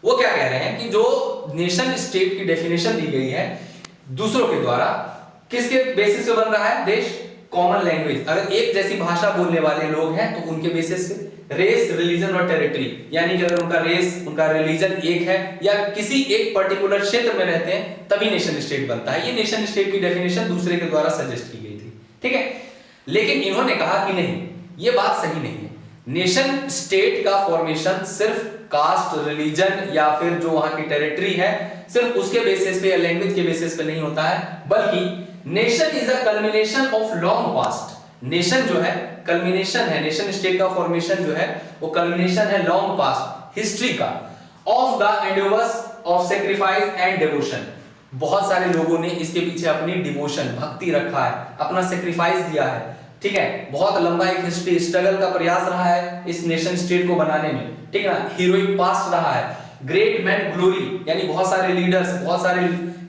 वो क्या कह रहे हैं कि जो नेशन स्टेट की डेफिनेशन दी गई है दूसरों के द्वारा, किसके बेसिस पे बन रहा है देश? कॉमन लैंग्वेज, अगर एक जैसी भाषा बोलने वाले लोग हैं तो उनके बेसिस पे, रेस, रिलीजन और टेरिटरी, यानी कि अगर उनका रेस, उनका रिलीजन एक है या किसी एक पर्टिकुलर क्षेत्र में रहते हैं, तभी नेशन स्टेट बनता है। ये नेशन स्टेट की डेफिनेशन दूसरे के द्वारा सजेस्ट की गई थी, ठीक है। लेकिन इन्होंने कहा कि नहीं, ये बात सही नहीं है। नेशन स्टेट का फॉर्मेशन सिर्फ कास्ट, रिलीजन या फिर जो वहां की टेरिटरी है, सिर्फ उसके बेसिस पे या लैंग्वेज के बेसिस पे नहीं होता है, बल्कि nation is a culmination of long past. Nation जो है कल्मिनेशन है, नेशन स्टेट का फॉर्मेशन जो है वो कल्मिनेशन है लॉन्ग पास्ट हिस्ट्री का, of the endeavours of sacrifice and devotion, बहुत सारे लोगों ने इसके पीछे अपनी डिवोशन, भक्ति रखा है, अपना सेक्रीफाइस दिया है, ठीक है। बहुत लंबा एक हिस्ट्री, स्ट्रगल का प्रयास रहा है इस नेशन स्टेट को बनाने में, ठीक है ना। हीरोइक पास्ट रहा है, ग्रेट मैन ग्लोरी, यानी बहुत सारे लीडर्स, बहुत सारे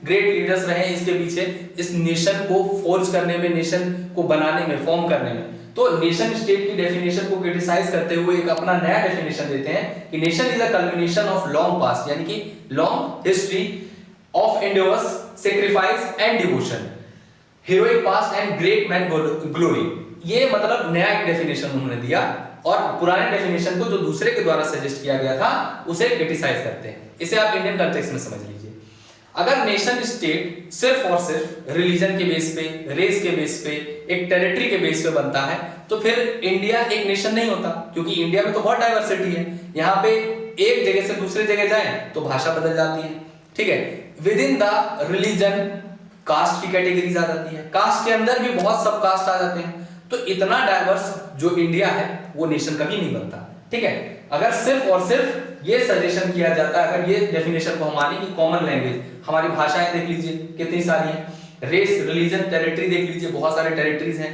ग्रेट लीडर्स रहे हैं इसके पीछे, इस नेशन को फोर्ज करने में, नेशन को बनाने में, फॉर्म करने में। तो नेशन स्टेट की डेफिनेशन को क्रिटिसाइज करते हुए एक अपना नया डेफिनेशन देते हैं कि nation is a culmination of long past, यानी कि long history of endeavours, sacrifice and devotion, heroic past and great man glory. ये मतलब नया एक डेफिनेशन उन्होंने दिया, और पुराने डेफिनेशन को जो दूसरे के द्वारा सजेस्ट किया गया था उसे क्रिटिसाइज करते हैं। इसे आप इंडियन कॉन्टेक्स्ट में समझ लीजिए। अगर नेशन स्टेट सिर्फ और सिर्फ रिलीजन के बेस पे, रेस के बेस पे, एक टेरिटरी के बेस पे बनता है, तो फिर इंडिया एक नेशन नहीं होता, क्योंकि इंडिया में तो बहुत डाइवर्सिटी है। यहाँ पे एक जगह से दूसरे जगह जाएं तो भाषा बदल जाती है, ठीक है। With in the religion caste की कैटेगरीज आ जाती है, कास्ट के अंदर भी बहुत सब कास्ट आ जाते हैं। तो इतना डाइवर्स जो इंडिया है वो नेशन कभी नहीं बनता, ठीक है। अगर सिर्फ और सिर्फ ये सजेशन किया जाता है, अगर ये डेफिनेशन को हम माने कि कॉमन लैंग्वेज, हमारी भाषाएं देख लीजिए कितनी सारी हैं, रेस, रिलीजन, टेरिटरी देख लीजिए, बहुत सारे टेरिटरीज हैं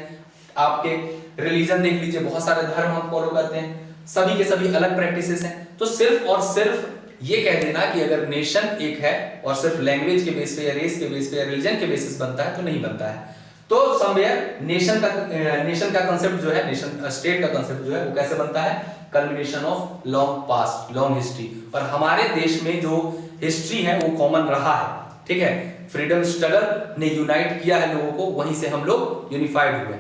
आपके, रिलीजन देख लीजिए, बहुत सारे धर्म हम फॉलो करते हैं, सभी के सभी अलग प्रैक्टिसेस हैं। तो सिर्फ और सिर्फ ये कह देना कि अगर नेशन एक है और सिर्फ लैंग्वेज के बेस पे या रेस के बेस पे या रिलीजन के बेसिस बनता है, तो नहीं बनता है। तो समवेयर नेशन का कांसेप्ट जो है, नेशन स्टेट का कांसेप्ट जो है वो कैसे बनता है, culmination of long past, long history. और हमारे देश में जो हिस्ट्री है वो कॉमन रहा है, ठीक है। फ्रीडम स्ट्रगल ने यूनाइट किया है लोगों को, वहीं से हम लोग यूनिफाइड हुए।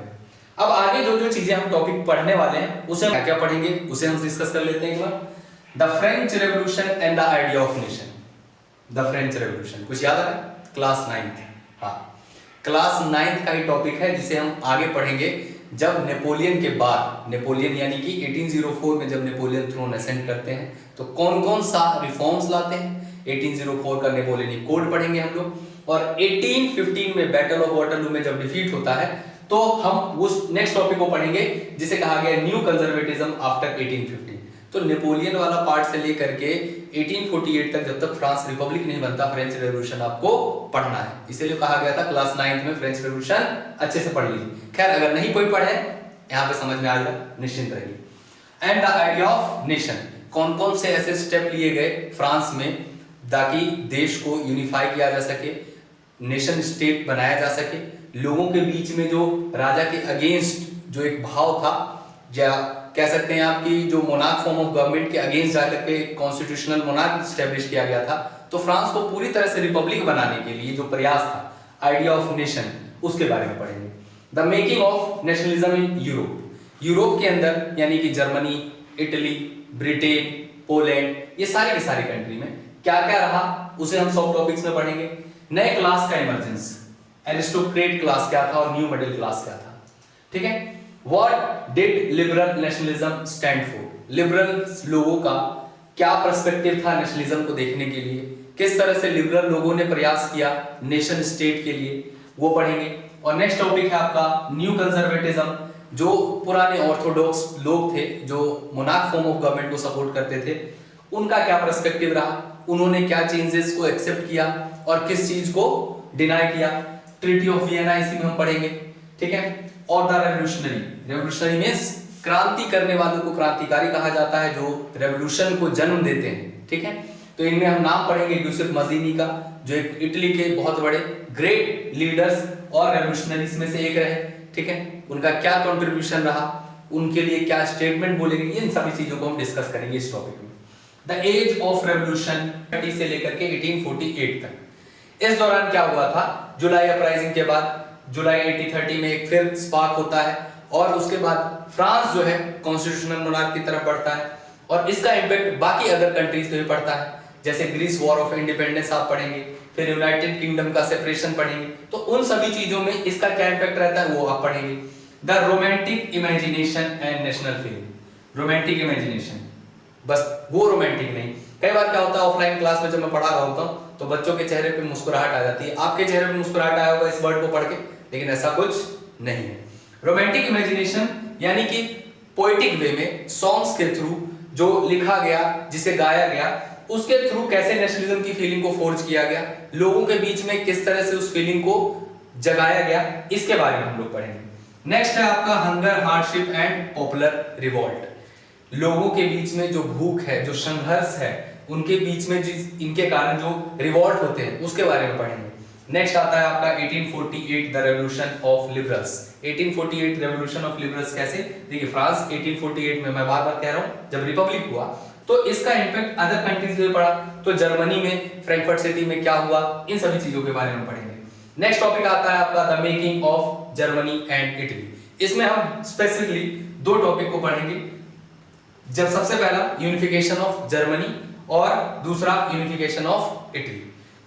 अब आगे जो जो चीजें हम टॉपिक पढ़ने वाले हैं उसे हम क्या पढ़ेंगे उसे हम डिस्कस कर लेते हैं एक बार। The French revolution and the idea of nation. The French revolution कुछ याद आ रहा है? क्लास 9th, हाँ, क्लास 9th का ही टॉपिक है जिसे हम आगे पढ़ेंगे जब नेपोलियन के बाद, नेपोलियन यानी कि 1804 में जब नेपोलियन थ्रोन असेंड करते हैं तो कौन कौन सा रिफॉर्म्स लाते हैं। 1804 का नेपोलियनिक कोड पढ़ेंगे हम लोग, और 1815 में बैटल ऑफ वाटरलू में जब डिफीट होता है तो हम उस नेक्स्ट टॉपिक को पढ़ेंगे जिसे कहा गया न्यू कंजर्वेटिज्म आफ्टर 1815। तो नेपोलियन वाला पार्ट से लेकर के 1848 तक जब तक फ्रांस रिपब्लिक नहीं बनता, फ्रेंच रेवोल्यूशन आपको पढ़ना है। इसीलिए कहा गया था क्लास 9th में फ्रेंच रेवोल्यूशन अच्छे से पढ़ लीजिए। खैर अगर नहीं कोई पढ़े यहाँ पे समझ में आएगा, निश्चिंत रहिए। And the idea of nation, कौन कौन से ऐसे स्टेप लिए गए फ्रांस में ताकि देश को यूनिफाई किया जा सके, नेशन स्टेट बनाया जा सके, लोगों के बीच में जो राजा के अगेंस्ट जो एक भाव था, या कह सकते हैं आपकी जो मोनार्क फॉर्म ऑफ गवर्नमेंट के अगेंस्ट जाकर के कॉन्स्टिट्यूशनल मोनार्क स्टैब्लिश किया गया था, तो फ्रांस को पूरी तरह से रिपब्लिक बनाने के लिए जो प्रयास था, आइडिया ऑफ नेशन, उसके बारे में पढ़ेंगे। The making of nationalism in Europe, Europe के अंदर यानी कि जर्मनी, इटली, ब्रिटेन, पोलैंड, ये सारी की सारी कंट्री में क्या क्या रहा उसे हम सब टॉपिक्स में पढ़ेंगे। नए क्लास का इमर्जेंस, एरिस्टोक्रेट क्लास क्या था और न्यू मिडिल क्लास क्या था, ठीक है। What did liberal nationalism stand for? Liberal लोगों का क्या पर्सपेक्टिव था नेशनलिज्म को देखने के लिए, किस तरह से लिबरल लोगों ने प्रयास किया नेशन स्टेट के लिए, वो पढ़ेंगे। और नेक्स्ट टॉपिक है आपका न्यू कंजर्वेटिज्म, जो पुराने ऑर्थोडॉक्स लोग थे जो मोनार्क फॉर्म ऑफ गवर्नमेंट को सपोर्ट करते थे, उनका क्या पर्सपेक्टिव रहा, उन्होंने क्या चेंजेस को एक्सेप्ट किया और किस चीज को डिनाई किया। ट्रीटी ऑफ वियना इसी में हम पढ़ेंगे, ठीक है। और द रेवोल्यूशनरी, रेवोल्यूशनरी मींस क्रांति करने वालों को क्रांतिकारी कहा जाता है, जो रेवोल्यूशन को जन्म देते हैं, ठीक है। तो इनमें हम नाम पढ़ेंगे यूसुफ मजीनी का, जो एक इटली के बहुत बड़े ग्रेट लीडर्स और रेवोल्यूशनरीज में से एक रहे, ठीक है। उनका क्या कंट्रीब्यूशन रहा, उनके लिए क्या स्टेटमेंट बोलेंगे, इन सभी चीजों को हम डिस्कस करेंगे इस टॉपिक में। द एज ऑफ रेवोल्यूशन 30 से लेकर के 1848 तक। इस दौरान क्या हुआ था, जुलाई अपराइजिंग के बाद जुलाई 1830 में एक फिर स्पार्क होता है, और उसके बाद फ्रांस जो है कॉन्स्टिट्यूशनल मोनार्क की तरफ बढ़ता है, और इसका इंपैक्ट बाकी अदर कंट्रीज पे भी पड़ता है, जैसे ग्रीस वॉर ऑफ इंडिपेंडेंस आप पढ़ेंगे, फिर यूनाइटेड किंगडम का सेपरेशन पढ़ेंगे, तो उन सभी चीजों में इसका क्या इंपैक्ट रहता है वो आप पढ़ेंगे। The romantic imagination and national feeling, romantic imagination, बस वो रोमांटिक नहीं, कई बार क्या होता है ऑफलाइन क्लास में जब मैं पढ़ा रहा होता हूँ तो बच्चों के चेहरे पे मुस्कुराहट आ जाती है, आपके चेहरे पे मुस्कुराहट आया होगा इस वर्ड को पढ़ के, लेकिन ऐसा कुछ नहीं है। रोमांटिक इमेजिनेशन यानी कि पोएटिक वे में सॉन्ग्स के थ्रू जो लिखा गया, जिसे गाया गया, उसके थ्रू कैसे नेशनलिज्म की फीलिंग को फोर्ज किया गया, लोगों के बीच में किस तरह से उस फीलिंग को जगाया गया, इसके बारे में हम लोग पढ़ेंगे। नेक्स्ट है आपका hunger, hardship and popular revolt. लोगों के बीच में जो भूख है, जो संघर्ष है, उनके बीच में इनके कारण जो रिवॉल्ट होते हैं उसके बारे में पढ़ेंगे। नेक्स्ट आता है आपका 1848 the revolution of liberals. 1848 revolution of liberals कैसे? देखिए फ्रांस 1848 में, मैं बार बार कह रहा हूं, जब रिपब्लिक हुआ तो इसका इम्पैक्ट अदर कंट्रीज में पड़ा, तो जर्मनी में फ्रैंकफर्ट सिटी में क्या हुआ, इन सभी चीजों के बारे में पढ़ेंगे। नेक्स्ट टॉपिक आता है आपका the making of Germany and Italy. इसमें हम स्पेसिफिकली दो टॉपिक को पढ़ेंगे। जब सबसे पहला यूनिफिकेशन ऑफ जर्मनी और दूसरा यूनिफिकेशन ऑफ इटली।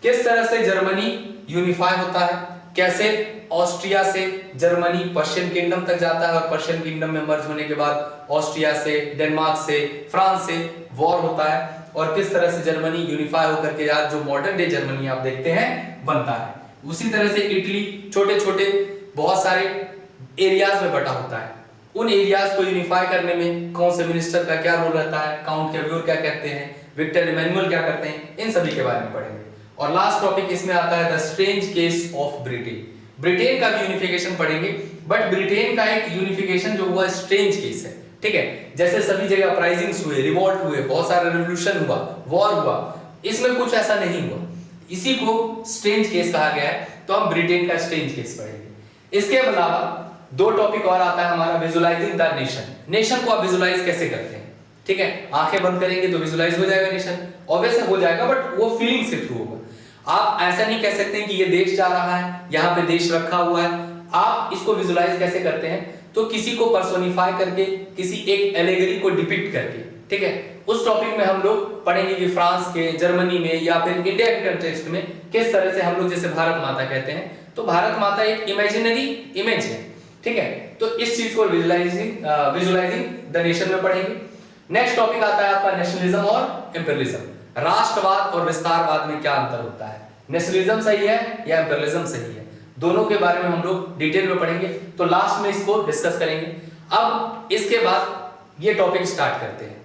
किस तरह से जर्मनी यूनिफाई होता है, कैसे ऑस्ट्रिया से जर्मनी पर्शियन किंगडम तक जाता है और पर्शियन किंगडम में मर्ज होने के बाद ऑस्ट्रिया से, डेनमार्क से, फ्रांस से वॉर होता है, और किस तरह से जर्मनी यूनिफाई होकर के आज जो मॉडर्न डे जर्मनी आप देखते हैं बनता है। उसी तरह से इटली छोटे छोटे बहुत सारे एरियाज में बटा होता है, उन एरियाज को यूनिफाई करने में कौन से मिनिस्टर का क्या रोल रहता है, काउंट कैव्योर क्या कहते हैं, विक्टर इमैनुअल क्या करते हैं, इन सभी के बारे में पढ़ेंगे। और लास्ट टॉपिक इसमें आता है the strange case of Britain. Britain का भी यूनिफिकेशन पढ़ेंगे, बट ब्रिटेन का एक यूनिफिकेशन जो हुआ स्ट्रेंज केस है, ठीक है। जैसे सभी जगह अपराइजिंग्स हुए, रिवॉल्ट हुए, बहुत सारा रेवोल्यूशन हुआ, वॉर हुआ, इसमें कुछ ऐसा नहीं हुआ, इसी को स्ट्रेंज केस कहा गया है, तो हम ब्रिटेन का स्ट्रेंज केस पढ़ेंगे। इसके अलावा दो टॉपिक और आता है हमारा, विजुअलाइजिंग द नेशन। नेशन को आप विजुअलाइज कैसे करते हैं, ठीक है, आंखें बंद करेंगे तो विजुअलाइज हो जाएगा नेशन, ऑब्वियस हो जाएगा, बट वो फीलिंग से थ्रू होगा। आप ऐसा नहीं कह सकते हैं कि ये देश जा रहा है, यहाँ पे देश रखा हुआ है, आप इसको विजुअलाइज कैसे करते हैं, तो किसी को पर्सोनिफाई करके, किसी एक एलेगरी को डिपिक्ट करके, ठीक है। उस टॉपिक में हम लोग पढ़ेंगे कि फ्रांस के, जर्मनी में या फिर इंडिया के कंटेक्स्ट में किस तरह से हम लोग, जैसे भारत माता कहते हैं, तो भारत माता एक इमेजिनरी इमेज है, ठीक है, तो इस चीज को विजुअलाइजिंग द नेशन में पढ़ेंगे। नेक्स्ट टॉपिक आता है आपका नेशनलिज्म और इंपीरियलिज्म। राष्ट्रवाद और विस्तारवाद में क्या अंतर होता है, नेशनलिज्म सही है या इंपीरियलिज्म सही है, दोनों के बारे में हम लोग डिटेल में पढ़ेंगे, तो लास्ट में इसको डिस्कस करेंगे। अब इसके बाद ये टॉपिक स्टार्ट करते हैं।